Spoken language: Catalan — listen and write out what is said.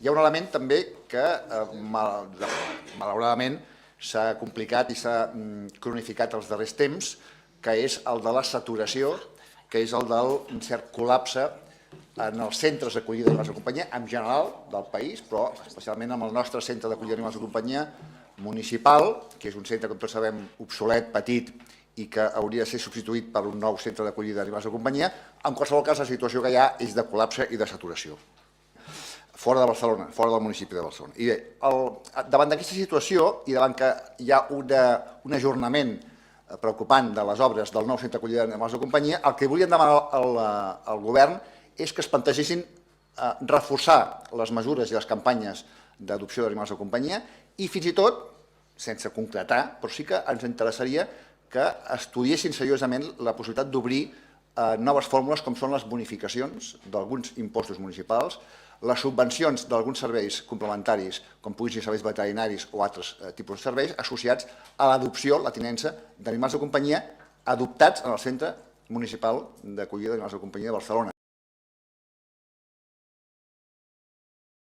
Hi ha un element també que, malauradament, s'ha complicat i s'ha cronificat els darrers temps, que és el de la saturació, que és el d'un cert col·lapse en els centres d'acollida d'animals de companyia, en general del país, però especialment amb el nostre centre d'acollida d'animals de companyia municipal, que és un centre, com tots sabem, obsolet, petit, i que hauria de ser substituït per un nou centre d'acollida d'animals de companyia. En qualsevol cas, la situació que hi ha és de col·lapse i de saturació. Fora de Barcelona, fora del municipi de Barcelona. I bé, davant d'aquesta situació i davant que hi ha un ajornament preocupant de les obres del nou centre d'acollida d'animals de companyia, el que volíem demanar al govern és que es plantegessin reforçar les mesures i les campanyes d'adopció d'animals de companyia i fins i tot, sense concretar, però sí que ens interessaria que estudiessin seriosament la possibilitat d'obrir noves fórmules com són les bonificacions d'alguns impostos municipals, les subvencions d'alguns serveis complementaris, com puguin ser serveis veterinaris o altres tipus de serveis, associats a l'adopció, la tinença d'animals de companyia adoptats en el Centre Municipal d'Acollida d'Animals de Companyia de Barcelona.